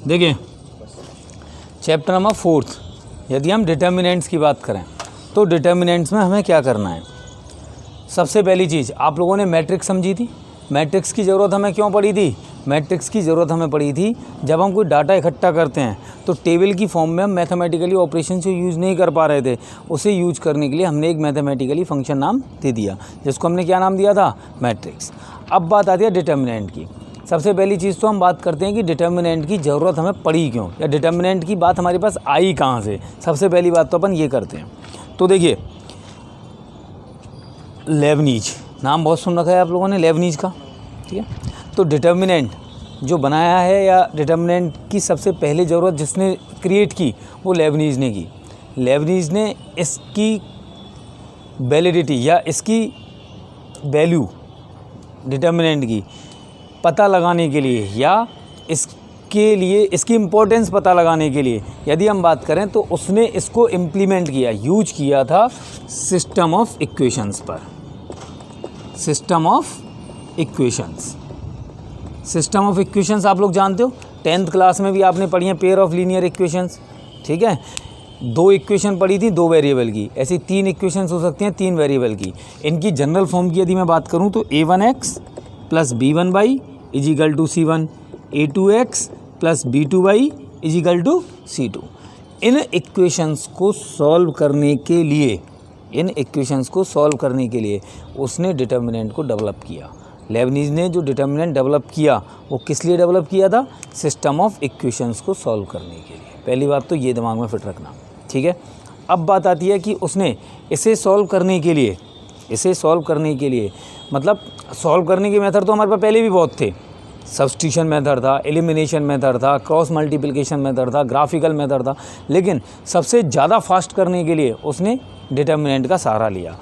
देखिए chapter number 4, यदि हम डिटर्मिनेंट्स की बात करें तो डिटर्मिनेंट्स में हमें क्या करना है। सबसे पहली चीज़ आप लोगों ने मैट्रिक्स समझी थी। मैट्रिक्स की ज़रूरत हमें क्यों पड़ी थी? मैट्रिक्स की ज़रूरत हमें पड़ी थी जब हम कोई डाटा इकट्ठा करते हैं तो टेबल की फॉर्म में हम मैथमेटिकली ऑपरेशन से यूज़ नहीं कर पा रहे थे। उसे यूज़ करने के लिए हमने एक मैथमेटिकली फंक्शन नाम दे दिया, जिसको हमने क्या नाम दिया था? मैट्रिक्स। अब बात आती है डिटर्मिनेंट की। सबसे पहली चीज़ तो हम बात करते हैं कि डिटर्मिनेंट की ज़रूरत हमें पड़ी क्यों, या डिटर्मिनेंट की बात हमारे पास आई कहाँ से। सबसे पहली बात तो अपन ये करते हैं। तो देखिए लेबनीज नाम बहुत सुन रखा है आप लोगों ने, लेबनीज का, ठीक है। तो डिटर्मिनेंट जो बनाया है या डिटर्मिनेंट की सबसे पहले ज़रूरत जिसने क्रिएट की वो लेबनीज ने की। लेबनीज ने इसकी वैलिडिटी या इसकी वैल्यू डिटर्मिनेंट की पता लगाने के लिए या इसके लिए इसकी इम्पोर्टेंस पता लगाने के लिए यदि हम बात करें तो उसने इसको इम्प्लीमेंट किया, यूज किया था सिस्टम ऑफ इक्वेशंस पर। System of equations, system of equations आप लोग जानते हो, 10th क्लास में भी आपने पढ़ी है पेयर ऑफ लीनियर इक्वेशंस, ठीक है। 2 इक्वेशन पढ़ी थी 2 वेरिएबल की, ऐसी 3 इक्वेशंस हो सकती हैं 3 वेरिएबल की। इनकी जनरल फॉर्म की यदि मैं बात करूं तो a1x plus b1y is equal to c1, a2x plus b2y is equal to c2। इन इक्वेशंस को सॉल्व करने के लिए उसने डिटर्मिनेंट को डेवलप किया। लेबनीज ने जो डिटर्मिनेंट डेवलप किया वो किस लिए डेवलप किया था? सिस्टम ऑफ इक्वेशंस को सॉल्व करने के लिए। पहली बात तो ये दिमाग में फिट रखना, ठीक है। अब बात आती है कि उसने इसे सॉल्व करने के लिए मतलब सॉल्व करने के मेथड तो हमारे पास पहले भी बहुत थे। सब्स्टिट्यूशन मेथड था, एलिमिनेशन मेथड था, क्रॉस मल्टीप्लिकेशन मेथड था, ग्राफिकल मेथड था, लेकिन सबसे ज़्यादा फास्ट करने के लिए उसने डिटर्मिनेंट का सहारा लिया।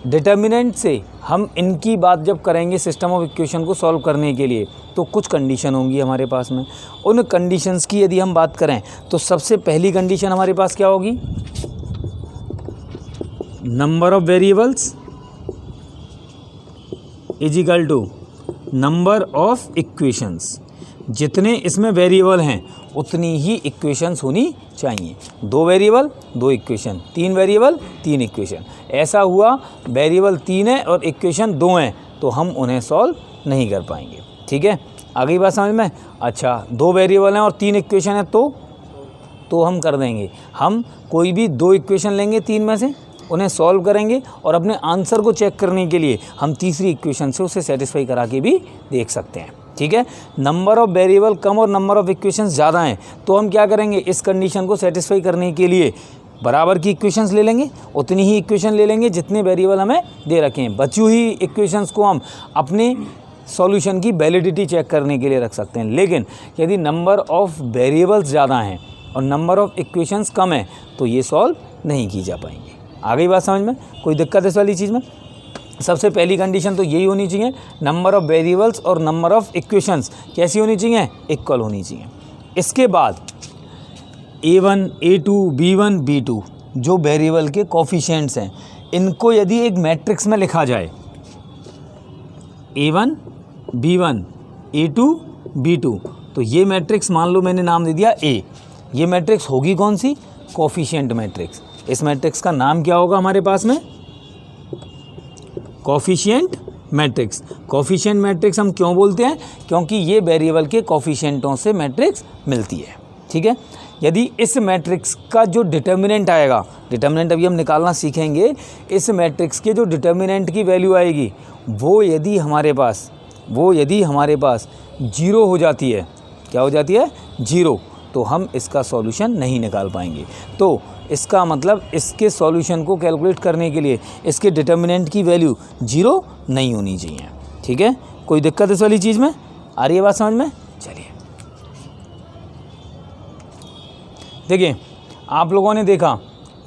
डिटर्मिनेंट से हम इनकी बात जब करेंगे सिस्टम ऑफ इक्वेशन को सॉल्व करने के लिए तो कुछ कंडीशन होंगी हमारे पास में। उन कंडीशंस की यदि हम बात करें तो सबसे पहली कंडीशन हमारे पास क्या होगी? Number of variables is equal to number of equations. जितने इसमें वेरिएबल हैं उतनी ही इक्वेशंस होनी चाहिए। 2 वेरिएबल 2 इक्वेशन, 3 वेरिएबल 3 इक्वेशन। ऐसा हुआ वेरिएबल 3 है और इक्वेशन 2 हैं तो हम उन्हें सॉल्व नहीं कर पाएंगे, ठीक है। आ गई बात समझ में? अच्छा 2 वेरिएबल हैं और 3 इक्वेशन है तो हम कर देंगे। हम कोई भी 2 इक्वेशन लेंगे 3 में से, उन्हें सॉल्व करेंगे और अपने आंसर को चेक करने के लिए हम तीसरी इक्वेशन से उसे सेटिस्फाई करा के भी देख सकते हैं, ठीक है। नंबर ऑफ वेरिएबल कम और नंबर ऑफ इक्वेशंस ज़्यादा हैं तो हम क्या करेंगे? इस कंडीशन को सेटिस्फाई करने के लिए बराबर की इक्वेशंस ले लेंगे, उतनी ही इक्वेशन ले लेंगे जितने वेरिएबल हमें दे रखे हैं। बची हुई इक्वेशंस को हम अपने सॉल्यूशन की वैलिडिटी चेक करने के लिए रख सकते हैं। लेकिन यदि नंबर ऑफ वेरिएबल्स ज़्यादा हैं और नंबर ऑफ इक्वेशंस कम है तो ये सॉल्व नहीं की जा पाएंगे। आ गई बात समझ में? कोई दिक्कत है इस वाली चीज़ में? सबसे पहली कंडीशन तो यही होनी चाहिए, नंबर ऑफ वेरिएबल्स और नंबर ऑफ इक्वेशंस कैसी होनी चाहिए? इक्वल होनी चाहिए। इसके बाद a1, a2, b1, b2 जो वेरिएबल के कोफिशिएंट्स हैं इनको यदि एक मैट्रिक्स में लिखा जाए, a1, b1, a2, b2, तो ये मैट्रिक्स मान लो मैंने नाम दे दिया A। ये मैट्रिक्स होगी कौन सी? Coefficient matrix. इस मैट्रिक्स का नाम क्या होगा हमारे पास में? Coefficient matrix. कोफिशिएंट मैट्रिक्स हम क्यों बोलते हैं? क्योंकि ये वेरिएबल के कोफिशिएंटों से मैट्रिक्स मिलती है, ठीक है। यदि इस मैट्रिक्स का जो डिटर्मिनेंट आएगा, डिटर्मिनेंट अभी हम निकालना सीखेंगे, इस मैट्रिक्स के जो डिटर्मिनेंट की वैल्यू आएगी वो यदि हमारे पास 0 हो जाती है, क्या हो जाती है? 0, तो हम इसका सॉल्यूशन नहीं निकाल पाएंगे। तो इसका मतलब इसके सॉल्यूशन को कैलकुलेट करने के लिए इसके डिटर्मिनेंट की वैल्यू 0 नहीं होनी चाहिए, ठीक है। कोई दिक्कत इस वाली चीज़ में? आ रही है बात समझ में? चलिए देखिए, आप लोगों ने देखा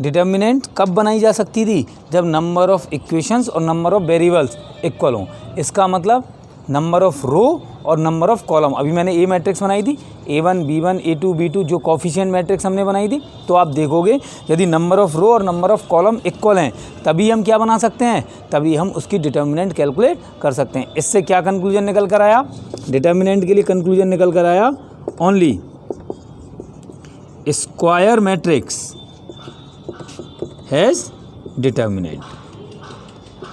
डिटर्मिनेंट कब बनाई जा सकती थी? जब नंबर ऑफ इक्वेशंस और नंबर ऑफ वेरिएबल्स इक्वल हों। इसका मतलब नंबर ऑफ रो और नंबर ऑफ कॉलम। अभी मैंने ए मैट्रिक्स बनाई थी, a1, b1, a2, b2 जो कोफिशिएंट मैट्रिक्स हमने बनाई थी। तो आप देखोगे यदि नंबर ऑफ रो और नंबर ऑफ कॉलम इक्वल हैं तभी हम क्या बना सकते हैं? तभी हम उसकी डिटर्मिनेंट कैलकुलेट कर सकते हैं। इससे क्या कंक्लूजन निकल कर आया? डिटर्मिनेंट के लिए कंक्लूजन निकल कर आया only square matrix has determinant,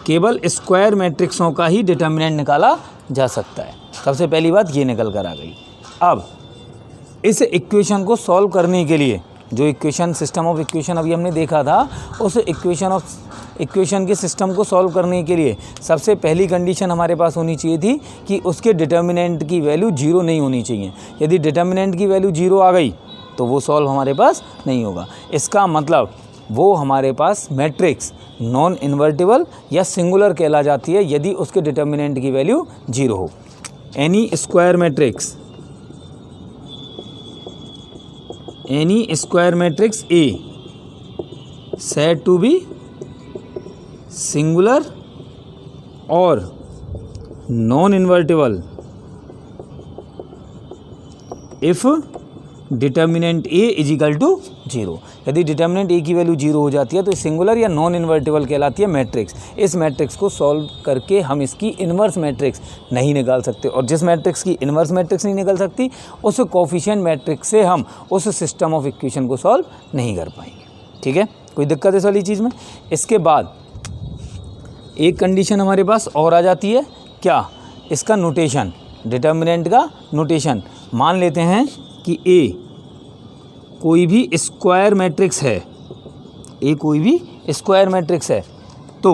केवल स्क्वायर मैट्रिक्सों का ही डिटर्मिनेंट निकाला जा सकता है। सबसे पहली बात ये निकल कर आ गई। अब इस इक्वेशन को सॉल्व करने के लिए जो इक्वेशन सिस्टम ऑफ इक्वेशन अभी हमने देखा था, उस इक्वेशन के सिस्टम को सॉल्व करने के लिए सबसे पहली कंडीशन हमारे पास होनी चाहिए थी कि उसके डिटर्मिनेंट की वैल्यू 0 नहीं होनी चाहिए। यदि डिटर्मिनेंट की वैल्यू 0 आ गई तो वो सॉल्व हमारे पास नहीं होगा। इसका मतलब वो हमारे पास मैट्रिक्स नॉन इन्वर्टिबल या सिंगुलर कहला जाती है यदि उसके डिटर्मिनेंट की वैल्यू 0 हो। Any square matrix A said to be singular और non invertible if determinant A is equal to 0। यदि डिटर्मिनेंट ए की वैल्यू 0 हो जाती है तो सिंगुलर या नॉन इन्वर्टिबल कहलाती है मैट्रिक्स। इस मैट्रिक्स को सॉल्व करके हम इसकी इन्वर्स मैट्रिक्स नहीं निकाल सकते, और जिस मैट्रिक्स की इन्वर्स मैट्रिक्स नहीं निकल सकती उस कोफिशिएंट मैट्रिक्स से हम उस सिस्टम ऑफ इक्वेशन को सॉल्व नहीं कर पाएंगे। ठीक है, कोई दिक्कत इस वाली चीज़ में। इसके बाद एक कंडीशन हमारे पास और आ जाती है, क्या? इसका नोटेशन, डिटर्मिनेंट का नोटेशन। मान लेते हैं कि ए कोई भी स्क्वायर मैट्रिक्स है, ए कोई भी स्क्वायर मैट्रिक्स है, तो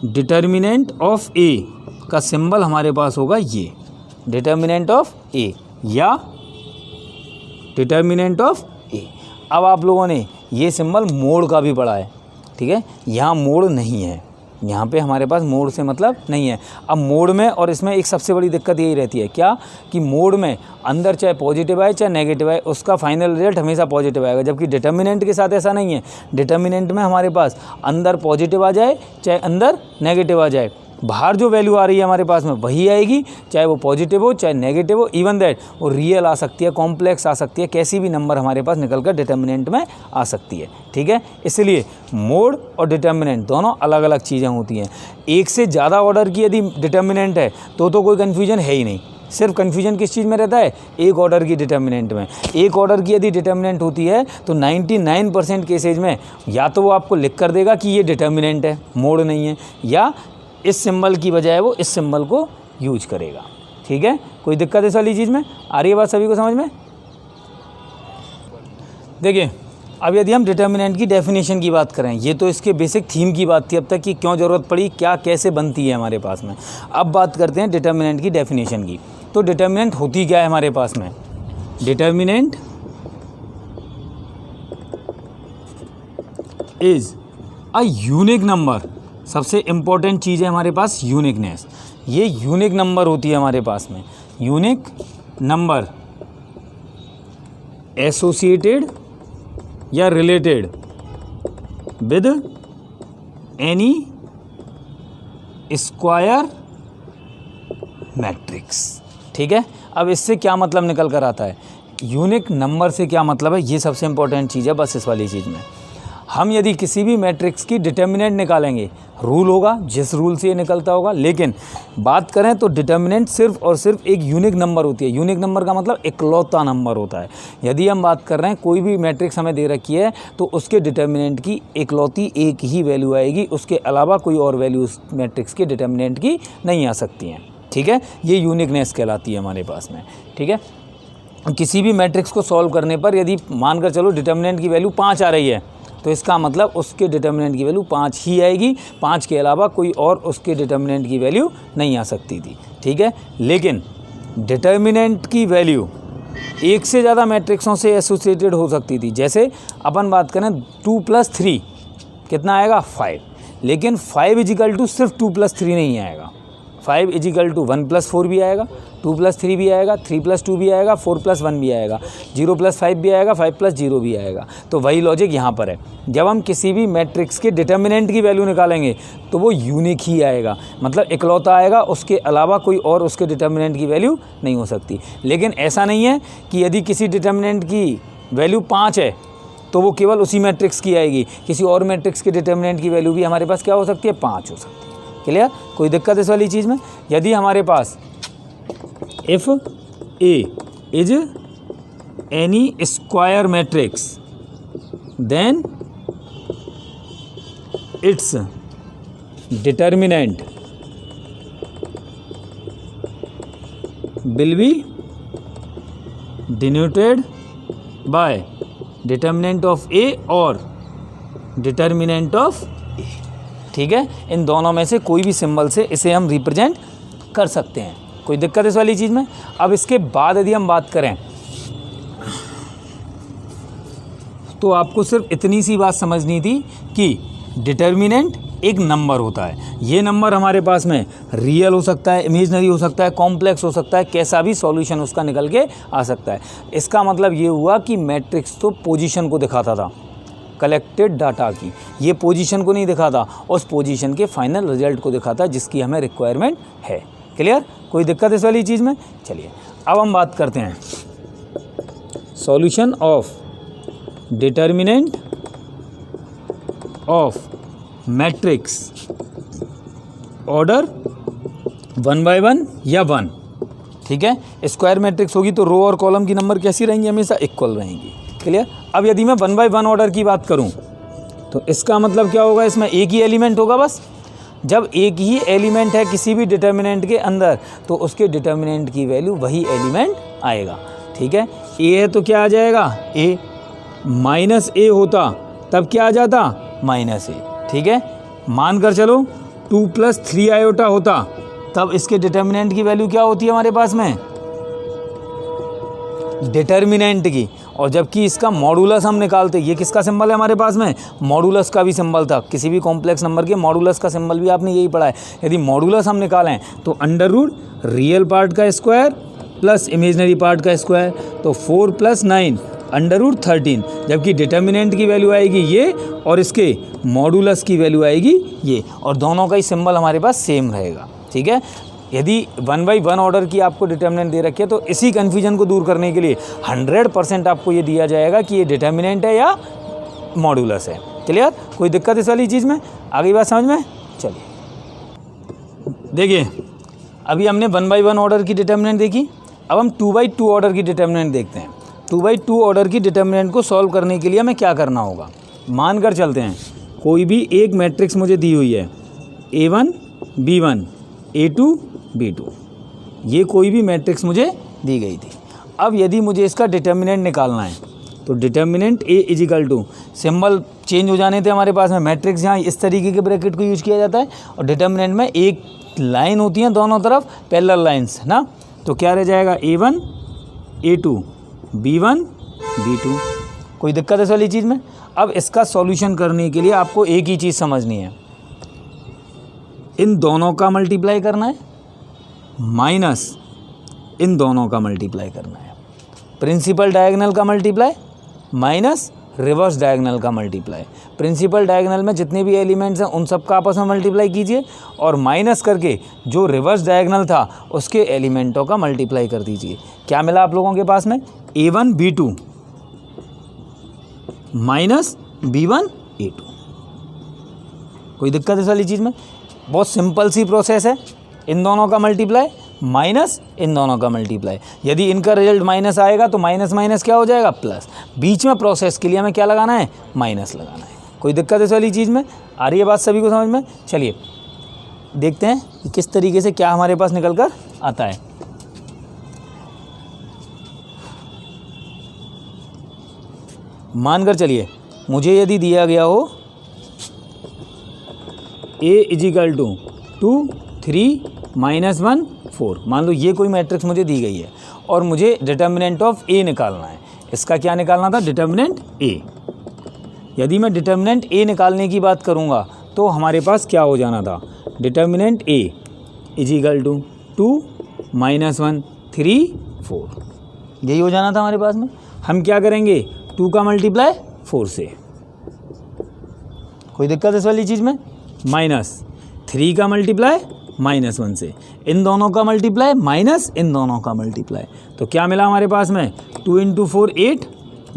डिटर्मिनेंट ऑफ ए का सिंबल हमारे पास होगा ये, डिटर्मिनेंट ऑफ ए या डिटर्मिनेंट ऑफ ए। अब आप लोगों ने ये सिंबल मोड का भी पढ़ा है, ठीक है। यहाँ मोड नहीं है, यहाँ पे हमारे पास मोड से मतलब नहीं है। अब मोड में और इसमें एक सबसे बड़ी दिक्कत यही रहती है, क्या कि मोड में अंदर चाहे पॉजिटिव आए चाहे नेगेटिव आए उसका फाइनल रिजल्ट हमेशा पॉजिटिव आएगा, जबकि डिटर्मिनेंट के साथ ऐसा नहीं है। डिटर्मिनेंट में हमारे पास अंदर पॉजिटिव आ जाए चाहे अंदर नेगेटिव आ जाए, बाहर जो वैल्यू आ रही है हमारे पास में वही आएगी, चाहे वो पॉजिटिव हो चाहे नेगेटिव हो। इवन दैट वो रियल आ सकती है, कॉम्प्लेक्स आ सकती है, कैसी भी नंबर हमारे पास निकल कर डिटर्मिनेंट में आ सकती है। ठीक है, इसलिए मोड और डिटर्मिनेंट दोनों अलग अलग चीज़ें होती हैं। एक से ज़्यादा ऑर्डर की यदि डिटर्मिनेंट है तो कोई कन्फ्यूजन है ही नहीं। सिर्फ कन्फ्यूजन किस चीज़ में रहता है? एक ऑर्डर की डिटर्मिनेंट में। एक ऑर्डर की यदि डिटर्मिनेंट होती है तो 99% केसेज में या तो वो आपको लिख कर देगा कि ये डिटर्मिनेंट है, मोड नहीं है, या इस सिंबल की बजाय वो इस सिंबल को यूज करेगा। ठीक है, कोई दिक्कत इस वाली चीज़ में आ रही है बात सभी को समझ में? देखिए, अब यदि हम डिटर्मिनेंट की डेफिनेशन की बात करें, ये तो इसके बेसिक थीम की बात थी अब तक कि क्यों ज़रूरत पड़ी, क्या कैसे बनती है हमारे पास में। अब बात करते हैं डिटर्मिनेंट की डेफिनेशन की। तो डिटर्मिनेंट होती क्या है हमारे पास में? Determinant is a unique number. सबसे इम्पोर्टेंट चीज़ है हमारे पास यूनिकनेस। ये यूनिक नंबर होती है हमारे पास में, यूनिक नंबर एसोसिएटेड या related with any square matrix. ठीक है, अब इससे क्या मतलब निकल कर आता है? यूनिक नंबर से क्या मतलब है, ये सबसे इम्पोर्टेंट चीज़ है बस इस वाली चीज़ में। हम यदि किसी भी मैट्रिक्स की डिटर्मिनेंट निकालेंगे, रूल होगा जिस रूल से ये निकलता होगा, लेकिन बात करें तो डिटर्मिनेंट सिर्फ और सिर्फ एक यूनिक नंबर होती है। यूनिक नंबर का मतलब इकलौता नंबर होता है। यदि हम बात कर रहे हैं कोई भी मैट्रिक्स हमें दे रखी है तो उसके डिटर्मिनेंट की इकलौती एक ही वैल्यू आएगी, उसके अलावा कोई और वैल्यू उस मैट्रिक्स के डिटर्मिनेंट की नहीं आ सकती हैं। ठीक है, ये यूनिकनेस कहलाती है हमारे पास में। ठीक है, किसी भी मैट्रिक्स को सॉल्व करने पर यदि मानकर चलो डिटर्मिनेंट की वैल्यू 5 आ रही है तो इसका मतलब उसके डिटर्मिनेंट की वैल्यू 5 ही आएगी, 5 के अलावा कोई और उसके डिटर्मिनेंट की वैल्यू नहीं आ सकती थी। ठीक है, लेकिन डिटर्मिनेंट की वैल्यू एक से ज़्यादा मैट्रिक्सों से एसोसिएटेड हो सकती थी। जैसे अपन बात करें 2 + 3 कितना आएगा? 5, लेकिन 5 = सिर्फ 2 + 3 नहीं आएगा, 5 = 1 + 4 भी आएगा, 2 + 3 भी आएगा, 3 + 2 भी आएगा, 4 + 1 भी आएगा, 0 + 5 भी आएगा, 5 + 0 भी आएगा। तो वही लॉजिक यहाँ पर है। जब हम किसी भी मैट्रिक्स के डिटर्मिनेंट की वैल्यू निकालेंगे तो वो यूनिक ही आएगा, मतलब इकलौता आएगा, उसके अलावा कोई और उसके डिटर्मिनेंट की वैल्यू नहीं हो सकती। लेकिन ऐसा नहीं है कि यदि किसी डिटर्मिनेंट की वैल्यू 5 है तो वो केवल उसी मैट्रिक्स की आएगी, किसी और मैट्रिक्स के डिटर्मिनेंट की वैल्यू भी हमारे पास क्या हो सकती है? 5 हो सकती है। क्लियर? कोई दिक्कत इस वाली चीज़ में? यदि हमारे पास if A is any square matrix then its determinant will be denoted by determinant of A और determinant of A। ठीक है, इन दोनों में से कोई भी सिंबल से इसे हम रिप्रेजेंट कर सकते हैं। कोई दिक्कत इस वाली चीज़ में? अब इसके बाद यदि हम बात करें तो आपको सिर्फ इतनी सी बात समझनी थी कि डिटर्मिनेंट एक नंबर होता है। ये नंबर हमारे पास में रियल हो सकता है, इमेजनरी हो सकता है, कॉम्प्लेक्स हो सकता है, कैसा भी सॉल्यूशन उसका निकल के आ सकता है। इसका मतलब ये हुआ कि मैट्रिक्स तो पोजीशन को दिखाता था, कलेक्टेड डाटा की, ये पोजीशन को नहीं दिखाता, उस पोजीशन के फाइनल रिजल्ट को दिखाता जिसकी हमें रिक्वायरमेंट है। क्लियर? कोई दिक्कत इस वाली चीज़ में? चलिए अब हम बात करते हैं solution of determinant of matrix order 1 by 1 या 1। ठीक है, स्क्वायर मैट्रिक्स होगी तो रो और कॉलम की नंबर कैसी रहेंगी? हमेशा इक्वल रहेंगी। क्लियर? अब यदि मैं 1 by 1 ऑर्डर की बात करूं तो इसका मतलब क्या होगा? इसमें एक ही एलिमेंट होगा बस। जब एक ही एलिमेंट है किसी भी डिटर्मिनेंट के अंदर तो उसके डिटर्मिनेंट की वैल्यू वही एलिमेंट आएगा। ठीक है, ए है तो क्या आ जाएगा? ए माइनस ए होता तब क्या आ जाता? माइनस ए। ठीक है, मानकर चलो 2 + 3 आयोटा होता तब इसके डिटर्मिनेंट की वैल्यू क्या होती है हमारे पास में? डिटर्मिनेंट की। और जबकि इसका मॉडुलस हम निकालते, ये किसका सिंबल है हमारे पास में? मॉडुलस का भी सिंबल था। किसी भी कॉम्प्लेक्स नंबर के मॉडुलस का सिंबल भी आपने यही पढ़ा है। यदि मॉडुलस हम निकालें तो अंडर रूट रियल पार्ट का स्क्वायर प्लस इमेजनरी पार्ट का स्क्वायर, तो 4 + 9 √13। जबकि डिटर्मिनेंट की वैल्यू आएगी ये और इसके मॉडुलस की वैल्यू आएगी ये, और दोनों का ही सिंबल हमारे पास सेम रहेगा। ठीक है, यदि 1 by 1 ऑर्डर की आपको डिटर्मिनेंट दे रखी है तो इसी कन्फ्यूजन को दूर करने के लिए 100% आपको ये दिया जाएगा कि ये डिटर्मिनेंट है या मॉडुलस है। क्लियर? कोई दिक्कत इस वाली चीज़ में? आगे बात समझ में? चलिए देखिए, अभी हमने 1 by 1 ऑर्डर की डिटर्मिनेंट देखी, अब हम 2 by 2 ऑर्डर की डिटर्मिनेंट देखते हैं। 2 by 2 ऑर्डर की डिटर्मिनेंट को सॉल्व करने के लिए हमें क्या करना होगा? मानकर चलते हैं कोई भी एक मैट्रिक्स मुझे दी हुई है, A1 B1 A2 B2, ये कोई भी मैट्रिक्स मुझे दी गई थी। अब यदि मुझे इसका डिटर्मिनेंट निकालना है तो डिटर्मिनेंट A = सिंबल चेंज हो जाने थे हमारे पास में। मैट्रिक्स यहाँ इस तरीके के ब्रैकेट को यूज किया जाता है और डिटर्मिनेंट में एक लाइन होती है दोनों तरफ पैरेलल लाइंस ना, तो क्या रह जाएगा? A1 A2 B1 B2। कोई दिक्कत है इस वाली चीज़ में? अब इसका सॉल्यूशन करने के लिए आपको एक ही चीज़ समझनी है, इन दोनों का मल्टीप्लाई करना है माइनस इन दोनों का मल्टीप्लाई करना है। प्रिंसिपल डायगोनल का मल्टीप्लाई माइनस रिवर्स डायगोनल का मल्टीप्लाई। प्रिंसिपल डायगोनल में जितने भी एलिमेंट्स हैं उन सब का आपस में मल्टीप्लाई कीजिए और माइनस करके जो रिवर्स डायगोनल था उसके एलिमेंटों का मल्टीप्लाई कर दीजिए। क्या मिला आप लोगों के पास में? A1 B2 minus B1 A2। कोई दिक्कत इस वाली चीज़ में? बहुत सिंपल सी प्रोसेस है, इन दोनों का मल्टीप्लाई माइनस इन दोनों का मल्टीप्लाई। यदि इनका रिजल्ट माइनस आएगा तो माइनस माइनस क्या हो जाएगा? प्लस। बीच में प्रोसेस के लिए हमें क्या लगाना है? माइनस लगाना है। कोई दिक्कत इस वाली चीज़ में? आ रही है बात सभी को समझ में? चलिए देखते हैं कि किस तरीके से क्या हमारे पास निकल कर आता है। मानकर चलिए मुझे यदि दिया गया हो A = 2 3 -1 4, मान लो ये कोई मैट्रिक्स मुझे दी गई है और मुझे डिटर्मिनेंट ऑफ A निकालना है। इसका क्या निकालना था? Determinant A। यदि मैं डिटर्मिनेंट A निकालने की बात करूँगा तो हमारे पास क्या हो जाना था? डिटर्मिनेंट A = 2 -1 3 4, यही हो जाना था हमारे पास में। हम क्या करेंगे? 2 का मल्टीप्लाई 4 से। कोई दिक्कत इस वाली चीज़ में? माइनस 3 का मल्टीप्लाई -1 से, इन दोनों का मल्टीप्लाई माइनस इन दोनों का मल्टीप्लाई, तो क्या मिला हमारे पास में? 2 × 4 8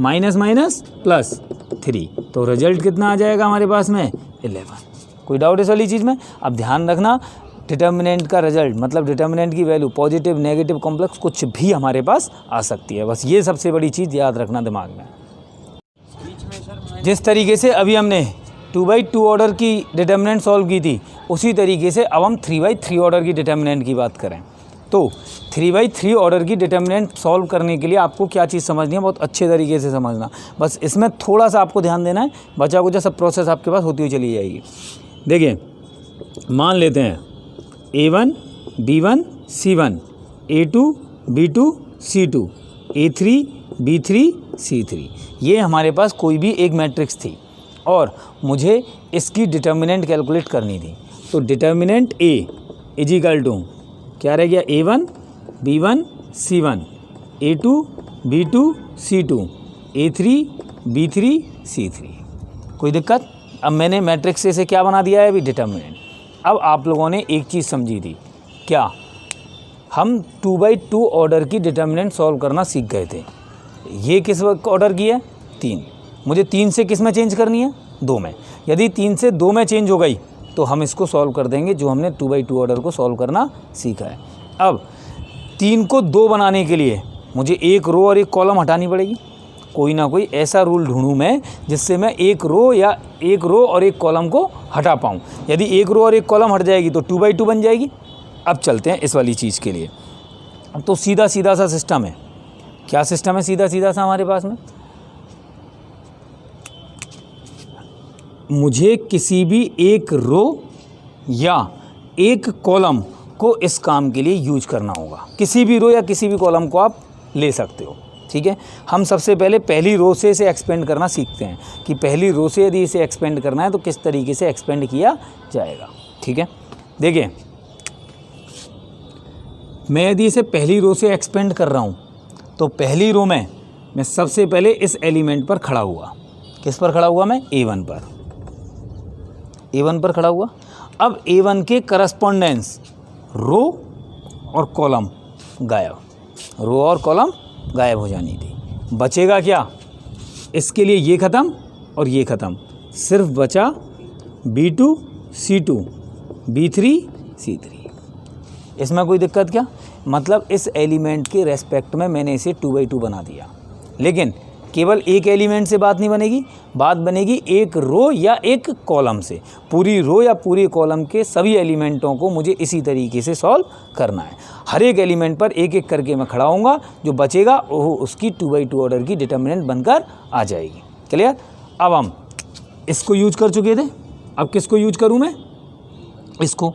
माइनस माइनस प्लस 3, तो रिजल्ट कितना आ जाएगा हमारे पास में? 11। कोई डाउट इस वाली चीज़ में? अब ध्यान रखना डिटर्मिनेंट का रिजल्ट मतलब डिटर्मिनेंट की वैल्यू पॉजिटिव, नेगेटिव, कॉम्प्लेक्स कुछ भी हमारे पास आ सकती है। बस ये सबसे बड़ी चीज़ याद रखना दिमाग में। जिस तरीके से अभी हमने 2/2 ऑर्डर की डिटर्मिनेंट सॉल्व की थी, उसी तरीके से अब हम 3/3 ऑर्डर की डिटर्मिनेंट की बात करें तो 3/3 ऑर्डर की डिटर्मिनेंट सॉल्व करने के लिए आपको क्या चीज़ समझनी है, बहुत अच्छे तरीके से समझना। बस इसमें थोड़ा सा आपको ध्यान देना है, बचा कुचा सब प्रोसेस आपके पास होती हुई चली जाएगी। देखिए, मान लेते हैं A1 B1 C1, A2 B2 C2, A3 B3 C3, ये हमारे पास कोई भी एक मैट्रिक्स थी और मुझे इसकी डिटर्मिनेंट कैलकुलेट करनी थी। तो determinant A is equal to क्या रह गया, A1 B1 C1, A2 B2 C2, A3 B3 C3। कोई दिक्कत? अब मैंने मैट्रिक्स से क्या बना दिया है अभी, डिटर्मिनेंट। अब आप लोगों ने एक चीज़ समझी थी क्या, हम 2/2 ऑर्डर की डिटर्मिनेंट सॉल्व करना सीख गए थे। ये किस ऑर्डर की है, 3। मुझे 3 से किस में चेंज करनी है, 2 में। यदि 3 से 2 में चेंज हो गई तो हम इसको सॉल्व कर देंगे जो हमने 2/2 ऑर्डर को सॉल्व करना सीखा है। अब 3 को 2 बनाने के लिए मुझे एक रो और एक कॉलम हटानी पड़ेगी। कोई ना कोई ऐसा रूल ढूंढूं मैं जिससे मैं एक रो और एक कॉलम को हटा पाऊँ। यदि एक रो और एक कॉलम हट जाएगी तो 2/2 बन जाएगी। अब चलते हैं इस वाली चीज़ के लिए। तो सीधा सीधा सा सिस्टम है। क्या सिस्टम है सीधा सीधा सा हमारे पास में, मुझे किसी भी एक रो या एक कॉलम को इस काम के लिए यूज करना होगा। किसी भी रो या किसी भी कॉलम को आप ले सकते हो, ठीक है। हम सबसे पहले पहली रो से इसे एक्सपेंड करना सीखते हैं कि पहली रो से यदि इसे एक्सपेंड करना है तो किस तरीके से एक्सपेंड किया जाएगा, ठीक है। देखिए, मैं यदि इसे पहली रो से एक्सपेंड कर रहा हूँ तो पहली रो में मैं सबसे पहले इस एलिमेंट पर खड़ा हुआ। किस पर खड़ा हुआ मैं, A1 पर। A1 पर खड़ा हुआ। अब A1 के करस्पॉन्डेंस रो और कॉलम गायब, रो और कॉलम गायब हो जानी थी। बचेगा क्या, इसके लिए ये ख़त्म और ये ख़त्म, सिर्फ बचा B2 C2 B3 C3। इसमें कोई दिक्कत क्या, मतलब इस एलिमेंट के रेस्पेक्ट में मैंने इसे 2/2 बना दिया। लेकिन केवल एक एलिमेंट से बात नहीं बनेगी, बात बनेगी एक रो या एक कॉलम से। पूरी रो या पूरी कॉलम के सभी एलिमेंटों को मुझे इसी तरीके से सॉल्व करना है। हर एक एलिमेंट पर एक एक करके मैं खड़ा होऊंगा, जो बचेगा वो उसकी 2/2 ऑर्डर की डिटर्मिनेंट बनकर आ जाएगी। क्लियर? अब हम इसको यूज कर चुके थे, अब किसको यूज करूँ मैं, इसको।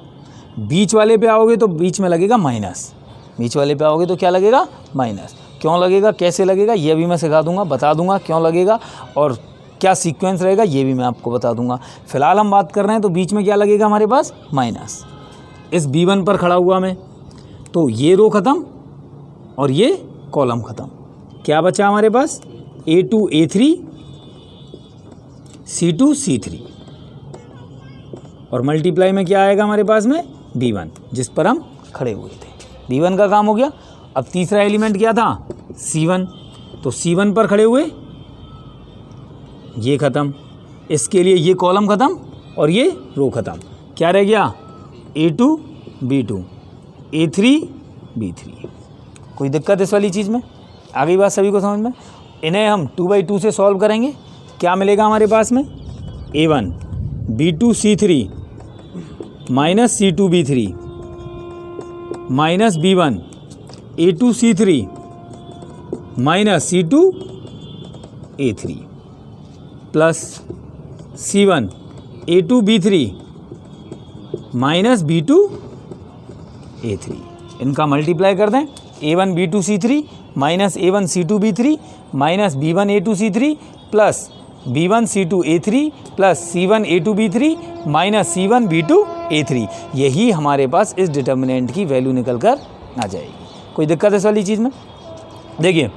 बीच वाले पे आओगे तो बीच में लगेगा माइनस, बीच वाले पे आओगे तो क्या लगेगा, माइनस। क्यों लगेगा, कैसे लगेगा, ये भी मैं सिखा दूंगा, बता दूंगा क्यों लगेगा और क्या सीक्वेंस रहेगा, ये भी मैं आपको बता दूंगा। फिलहाल हम बात कर रहे हैं तो बीच में क्या लगेगा हमारे पास, माइनस। इस B1 पर खड़ा हुआ मैं, तो ये रो ख़त्म और ये कॉलम ख़त्म। क्या बचा हमारे पास, A2 A3 C2 C3 और मल्टीप्लाई में क्या आएगा हमारे पास में, B1, जिस पर हम खड़े हुए थे। B1 का काम हो गया। अब तीसरा एलिमेंट क्या था, C1, तो C1 पर खड़े हुए, ये ख़त्म, इसके लिए ये कॉलम ख़त्म और ये रो ख़त्म। क्या रह गया, A2 B2 A3 B3। कोई दिक्कत इस वाली चीज़ में, आ गई बात सभी को समझ में। इन्हें हम 2/2 से सॉल्व करेंगे, क्या मिलेगा हमारे पास में, A1 B2 C3 minus C2 B3 minus B1 A2 C3 minus C2 A3 plus C1 A2 B3 minus B2 A3। इनका मल्टीप्लाई कर दें, A1 B2 C3 minus A1 C2 B3 minus B1 A2 C3 plus B1 C2 A3 plus C1 A2 B3 minus C1 B2 A3। यही हमारे पास इस determinant की value निकल कर आ जाएगी। कोई दिक्कत है इस वाली चीज़ में? देखिए,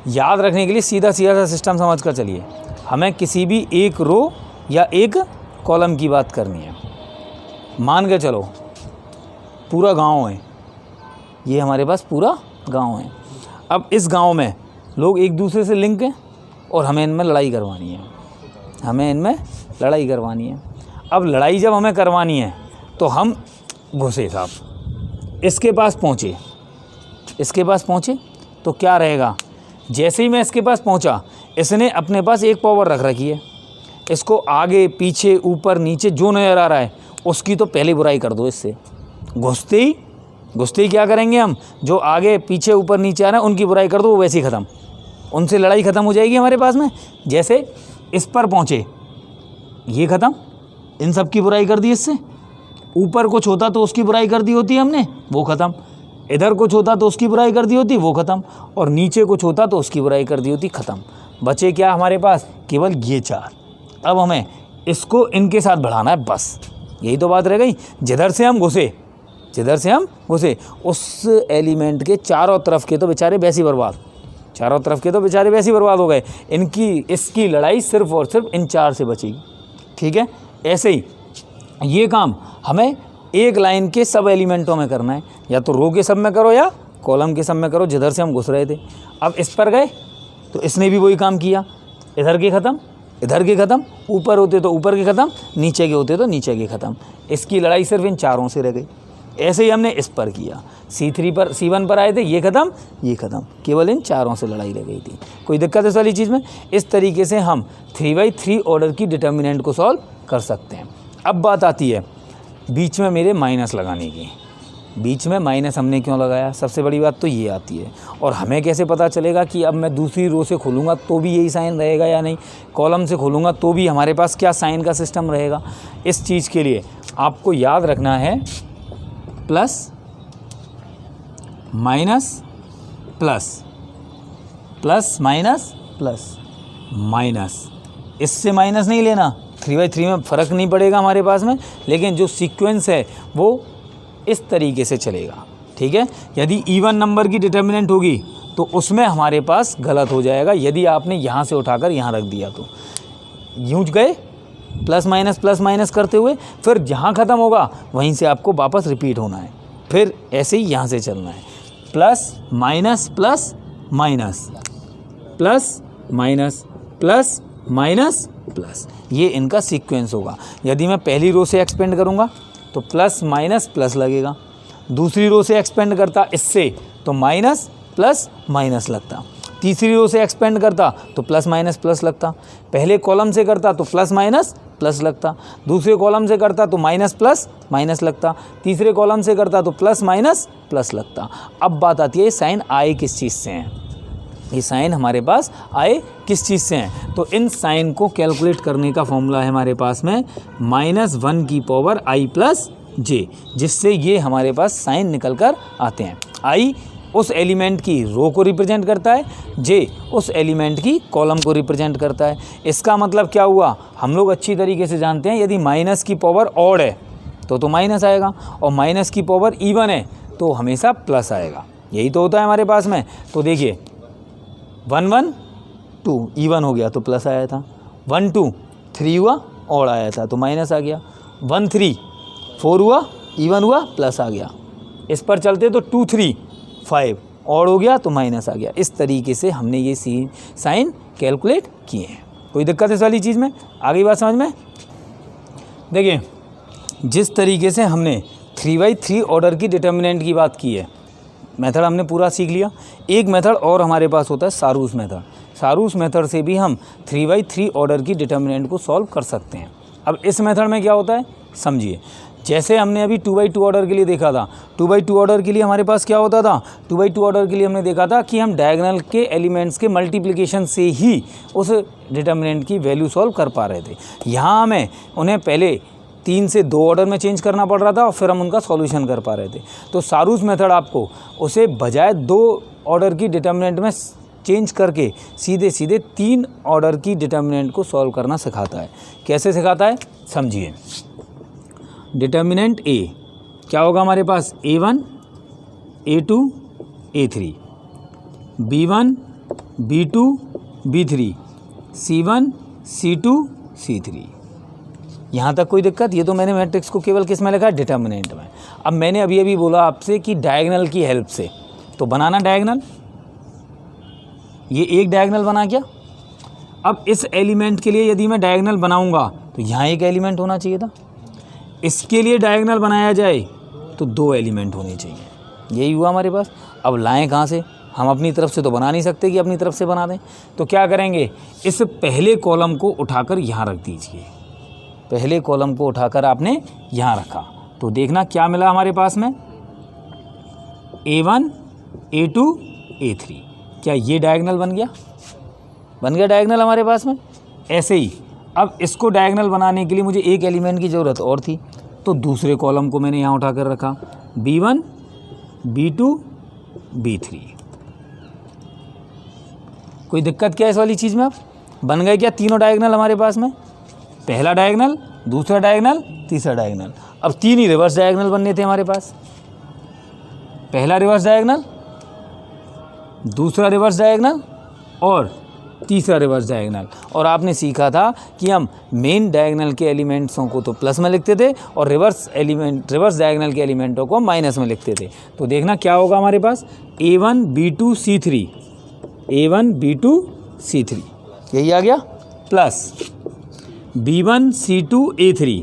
याद रखने के लिए सीधा सीधा सा सिस्टम समझ कर चलिए। हमें किसी भी एक रो या एक कॉलम की बात करनी है। मान के चलो पूरा गांव है, ये हमारे पास पूरा गांव है। अब इस गांव में लोग एक दूसरे से लिंक हैं और हमें इनमें लड़ाई करवानी है, हमें इनमें लड़ाई करवानी है। अब लड़ाई जब हमें करवानी है तो हम घुसे साहब, इसके पास पहुँचे तो क्या रहेगा, जैसे ही मैं इसके पास पहुंचा इसने अपने पास एक पावर रख रखी है, इसको आगे पीछे ऊपर नीचे जो नज़र आ रहा है उसकी तो पहले बुराई कर दो। इससे घुसते ही क्या करेंगे हम, जो आगे पीछे ऊपर नीचे आ रहे हैं उनकी बुराई कर दो, वो वैसे ही ख़त्म, उनसे लड़ाई ख़त्म हो जाएगी हमारे पास में। जैसे इस पर पहुँचे ये ख़त्म, इन सब की बुराई कर दी इससे। ऊपर कुछ होता तो उसकी बुराई कर दी होती हमने, वो ख़त्म। इधर कुछ होता तो उसकी बुराई कर दी होती, वो ख़त्म। और नीचे कुछ होता तो उसकी बुराई कर दी होती, ख़त्म। बचे क्या हमारे पास, केवल ये 4। अब हमें इसको इनके साथ बढ़ाना है, बस यही तो बात रह गई। जिधर से हम घुसे उस एलिमेंट के चारों तरफ के तो बेचारे वैसे ही बर्बाद, हो गए। इसकी लड़ाई सिर्फ और सिर्फ इन 4 से बचेगी। ठीक है, ऐसे ही ये काम हमें एक लाइन के सब एलिमेंटों में करना है, या तो रो के सब में करो या कॉलम के सब में करो, जिधर से हम घुस रहे थे। अब इस पर गए तो इसने भी वही काम किया, इधर के ख़त्म, ऊपर होते तो ऊपर के ख़त्म, नीचे के होते तो नीचे के ख़त्म। इसकी लड़ाई सिर्फ इन 4 से रह गई। ऐसे ही हमने इस पर किया, C1 पर आए थे, ये ख़त्म, केवल इन 4 से लड़ाई रह गई थी। कोई दिक्कत इस वाली चीज़ में? इस तरीके से हम 3×3 ऑर्डर की डिटर्मिनेंट को सॉल्व कर सकते हैं। अब बात आती है बीच में मेरे माइनस लगाने की। बीच में माइनस हमने क्यों लगाया, सबसे बड़ी बात तो ये आती है। और हमें कैसे पता चलेगा कि अब मैं दूसरी रो से खोलूँगा तो भी यही साइन रहेगा या नहीं, कॉलम से खोलूँगा तो भी हमारे पास क्या साइन का सिस्टम रहेगा। इस चीज़ के लिए आपको याद रखना है plus minus plus, plus minus plus minus, इससे माइनस नहीं लेना। 3×3 में फ़र्क नहीं पड़ेगा हमारे पास में, लेकिन जो सीक्वेंस है वो इस तरीके से चलेगा। ठीक है, यदि इवन नंबर की डिटर्मिनेंट होगी तो उसमें हमारे पास गलत हो जाएगा। यदि आपने यहाँ से उठाकर यहाँ रख दिया तो यूँ गए प्लस माइनस करते हुए, फिर जहाँ ख़त्म होगा वहीं से आपको वापस रिपीट होना है, फिर ऐसे ही यहाँ से चलना है। Plus minus plus minus, plus minus plus minus plus, ये इनका सीक्वेंस होगा। यदि मैं पहली रो से एक्सपेंड करूँगा तो प्लस माइनस प्लस लगेगा, दूसरी रो से एक्सपेंड करता इससे तो माइनस प्लस माइनस लगता, तीसरी रो से एक्सपेंड करता तो प्लस माइनस प्लस लगता, पहले कॉलम से करता तो प्लस माइनस प्लस लगता, दूसरे कॉलम से करता तो माइनस प्लस माइनस लगता, तीसरे कॉलम से करता तो प्लस माइनस प्लस लगता। अब बात आती है साइन आए किस चीज़ से हैं, ये साइन हमारे पास आए किस चीज़ से हैं। तो इन साइन को कैलकुलेट करने का फॉर्मूला है हमारे पास में -1 की पावर i + j, जिससे ये हमारे पास साइन निकल कर आते हैं। i उस एलिमेंट की रो को रिप्रेजेंट करता है, j उस एलिमेंट की कॉलम को रिप्रेजेंट करता है। इसका मतलब क्या हुआ, हम लोग अच्छी तरीके से जानते हैं यदि माइनस की पावर ऑड है तो माइनस आएगा, और माइनस की पावर इवन है तो हमेशा प्लस आएगा। यही तो होता है हमारे पास में। तो देखिए 1 1 2 इवन हो गया तो प्लस आया था, 1 2 3 हुआ ऑड आया था तो माइनस आ गया, 1 3 4 हुआ इवन हुआ प्लस आ गया। इस पर चलते तो 2 3 5 ऑड हो गया तो माइनस आ गया। इस तरीके से हमने ये साइन कैलकुलेट किए हैं। कोई दिक्कत इस वाली चीज़ में? आगे बात समझ में? देखिए जिस तरीके से हमने 3×3 ऑर्डर की डिटर्मिनेंट की बात की है, मेथड हमने पूरा सीख लिया। एक मेथड और हमारे पास होता है सारूस मेथड। सारूस मेथड से भी हम 3×3 ऑर्डर की डिटर्मिनेंट को सॉल्व कर सकते हैं। अब इस मेथड में क्या होता है समझिए। जैसे हमने अभी 2×2 ऑर्डर के लिए देखा था, 2×2 ऑर्डर के लिए हमारे पास क्या होता था, 2×2 ऑर्डर के लिए हमने देखा था कि हम डायगोनल के एलिमेंट्स के मल्टीप्लिकेशन से ही उस डिटर्मिनेंट की वैल्यू सॉल्व कर पा रहे थे। यहाँ हमें उन्हें पहले 3 से 2 ऑर्डर में चेंज करना पड़ रहा था और फिर हम उनका सॉल्यूशन कर पा रहे थे। तो सारूस मेथड आपको उसे बजाय 2 ऑर्डर की डिटर्मिनेंट में चेंज करके सीधे सीधे 3 ऑर्डर की डिटर्मिनेंट को सॉल्व करना सिखाता है। कैसे सिखाता है समझिए। डिटर्मिनेंट ए क्या होगा हमारे पास, A1 A2 A3, B1 B2 B3, C1 C2 C3। यहाँ तक कोई दिक्कत? ये तो मैंने मैट्रिक्स को केवल किस में लिखा है, डिटर्मिनेंट में। अब मैंने अभी बोला आपसे कि डायगोनल की हेल्प से तो बनाना डायगोनल, ये एक डायगोनल बना क्या। अब इस एलिमेंट के लिए यदि मैं डायगोनल बनाऊंगा तो यहाँ एक एलिमेंट होना चाहिए था। इसके लिए डायगोनल बनाया जाए तो 2 एलिमेंट होने चाहिए। यही हुआ हमारे पास। अब लाएं कहाँ से, हम अपनी तरफ से तो बना नहीं सकते कि अपनी तरफ से बना दें, तो क्या करेंगे, इस पहले कॉलम को उठाकर यहाँ रख दीजिए। पहले कॉलम को उठाकर आपने यहाँ रखा तो देखना क्या मिला हमारे पास में, A1 A2 A3। क्या ये डायगोनल बन गया? बन गया डायगोनल हमारे पास में। ऐसे ही अब इसको डायगोनल बनाने के लिए मुझे एक एलिमेंट की ज़रूरत और थी, तो दूसरे कॉलम को मैंने यहाँ उठाकर रखा, B1 B2 B3। कोई दिक्कत क्या है इस वाली चीज़ में? अब बन गए क्या तीनों डायगोनल हमारे पास में, पहला डायगोनल, दूसरा डायगोनल, तीसरा डायगोनल। अब 3 ही रिवर्स डायगोनल बनने थे हमारे पास, पहला रिवर्स डायगोनल, दूसरा रिवर्स डायगोनल और तीसरा रिवर्स डायगोनल। और आपने सीखा था कि हम मेन डायगोनल के एलिमेंट्सों को तो प्लस में लिखते थे और रिवर्स डायगोनल के एलिमेंटों को माइनस में लिखते थे। तो देखना क्या होगा हमारे पास, A1 B2 C3, A1 B2 C3 यही आ गया, plus B1 C2 A3,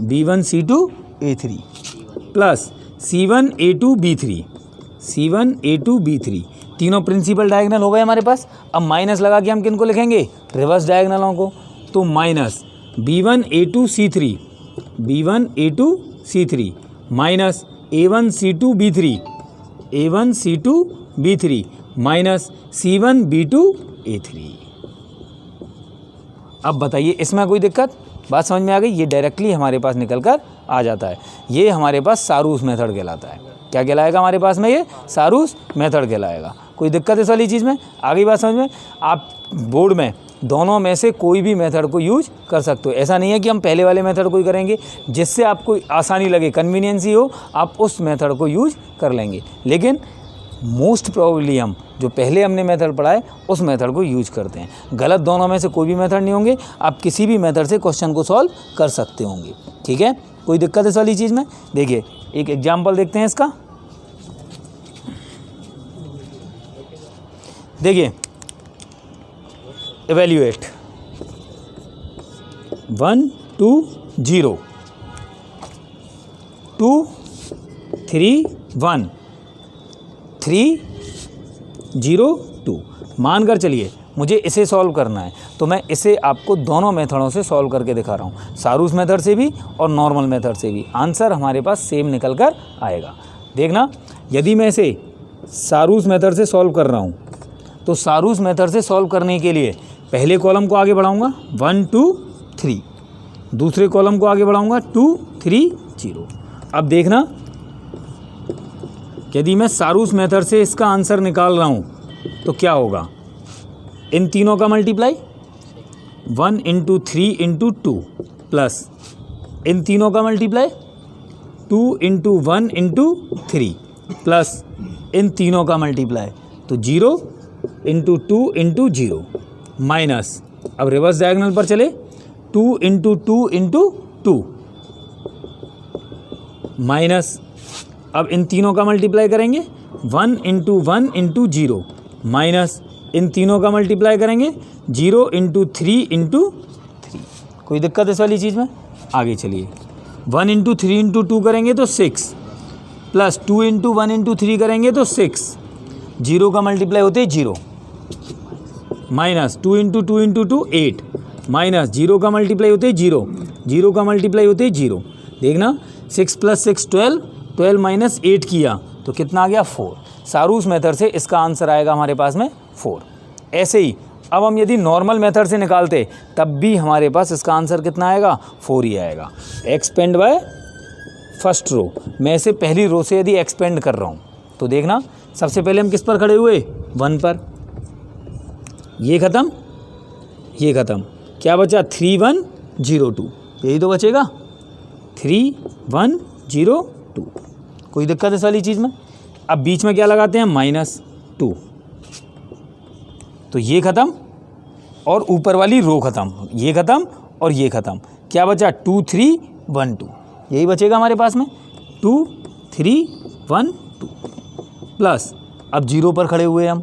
B1 C2 A3 plus C1 A2 B3, C1 A2 B3। तीनों प्रिंसिपल डायगोनल हो गए हमारे पास। अब माइनस लगा के हम किन को लिखेंगे, रिवर्स डायगोनलों को। तो minus B1 A2 C3, B1 A2 C3 minus A1 C2 B3, A1 C2 B3 minus C1 B2 A3। अब बताइए इसमें कोई दिक्कत? बात समझ में आ गई? ये डायरेक्टली हमारे पास निकल कर आ जाता है। ये हमारे पास सारूस मेथड कहलाता है। क्या कहलाएगा हमारे पास में? ये सारूस मेथड कहलाएगा। कोई दिक्कत इस वाली चीज़ में? आ गई बात समझ में? आप बोर्ड में दोनों में से कोई भी मेथड को यूज कर सकते हो। ऐसा नहीं है कि हम पहले वाले मेथड को ही करेंगे, जिससे आपको आसानी लगे, कन्वीनियंसी हो, आप उस मेथड को यूज कर लेंगे। लेकिन मोस्ट प्रोबेबली हम जो पहले हमने मेथड पढ़ा है उस मेथड को यूज करते हैं। गलत दोनों में से कोई भी मेथड नहीं होंगे, आप किसी भी मेथड से क्वेश्चन को सॉल्व कर सकते होंगे। ठीक है, कोई दिक्कत इस वाली चीज़ में? देखिए एक एग्जाम्पल देखते हैं इसका। देखिए इवैल्यूएट 1 2 0 2 3 1 3 0 2 मानकर चलिए मुझे इसे सॉल्व करना है, तो मैं इसे आपको दोनों मेथडों से सॉल्व करके दिखा रहा हूँ, सारूस मेथड से भी और नॉर्मल मेथड से भी। आंसर हमारे पास सेम निकल कर आएगा। देखना, यदि मैं इसे सारूस मेथड से सॉल्व कर रहा हूँ तो सारूस मेथड से सॉल्व करने के लिए पहले कॉलम को आगे बढ़ाऊँगा 1 2 3, दूसरे कॉलम को आगे बढ़ाऊँगा 2 3 0। अब देखना, यदि मैं सारूस मेथड से इसका आंसर निकाल रहा हूँ तो क्या होगा, इन तीनों का मल्टीप्लाई 1 × 3 × 2 प्लस इन तीनों का मल्टीप्लाई 2 × 1 × 3 प्लस इन तीनों का मल्टीप्लाई, तो 0 × 2 × 0 माइनस, अब रिवर्स डायगोनल पर चले 2 × 2 × 2 माइनस, अब इन तीनों का मल्टीप्लाई करेंगे 1 × 1 × 0 माइनस, इन तीनों का मल्टीप्लाई करेंगे 0 × 3 × 3। कोई दिक्कत इस वाली चीज़ में? आगे चलिए 1 × 3 × 2 करेंगे तो 6 प्लस 2 × 1 × 3 करेंगे तो 6, 0 का मल्टीप्लाई होते 0 माइनस 2 × 2 × 2 8 माइनस 0 का मल्टीप्लाई होते 0, 0 का मल्टीप्लाई होते 0। देखना 6 + 6 12, 12 माइनस 8 किया तो कितना आ गया 4। सारूस मेथड से इसका आंसर आएगा हमारे पास में 4। ऐसे ही अब हम यदि नॉर्मल मेथड से निकालते तब भी हमारे पास इसका आंसर कितना आएगा, 4 ही आएगा। एक्सपेंड बाय फर्स्ट रो, मैं इसे पहली रो से यदि एक्सपेंड कर रहा हूँ तो देखना, सबसे पहले हम किस पर खड़े हुए, 1 पर, ये ख़त्म, ये ख़त्म, क्या बचा 3 1 0 2, यही तो बचेगा 3 1 0 2। कोई दिक्कत इस वाली चीज़ में? अब बीच में क्या लगाते हैं, -2, तो ये ख़त्म और ऊपर वाली रो ख़त्म, ये ख़त्म और ये ख़त्म, क्या बचा 2 3 1 2, यही बचेगा हमारे पास में 2 3 1 2 प्लस, अब 0 पर खड़े हुए हम,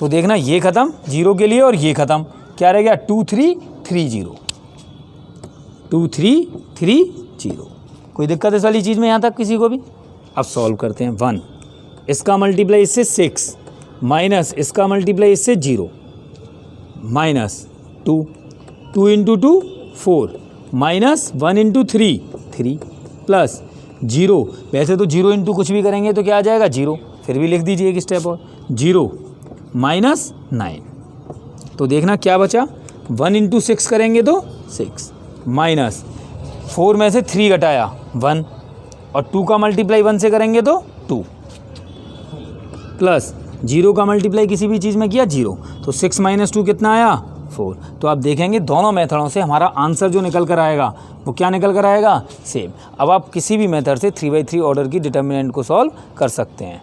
तो देखना ये ख़त्म 0 के लिए और ये ख़त्म, क्या रह गया 2 3 3 0, 2 3 3 0। कोई दिक्कत इस वाली चीज़ में यहाँ तक किसी को भी? अब सॉल्व करते हैं। 1 इसका मल्टीप्लाई इससे 6 माइनस इसका मल्टीप्लाई इससे 0 minus 2 into 2 4 minus 1 into 3 3 plus 0। वैसे तो 0 इंटू कुछ भी करेंगे तो क्या आ जाएगा 0, फिर भी लिख दीजिए एक स्टेप और 0 माइनस 9। तो देखना क्या बचा, 1 इंटू 6 करेंगे तो 6 माइनस 4 में से 3 घटाया 1 और 2 का मल्टीप्लाई 1 से करेंगे तो 2 प्लस 0 का मल्टीप्लाई किसी भी चीज़ में किया 0, तो 6 माइनस 2 कितना आया 4। तो आप देखेंगे दोनों मेथडों से हमारा आंसर जो निकल कर आएगा वो क्या निकल कर आएगा, सेम। अब आप किसी भी मेथड से 3/3 ऑर्डर की डिटर्मिनेंट को सॉल्व कर सकते हैं।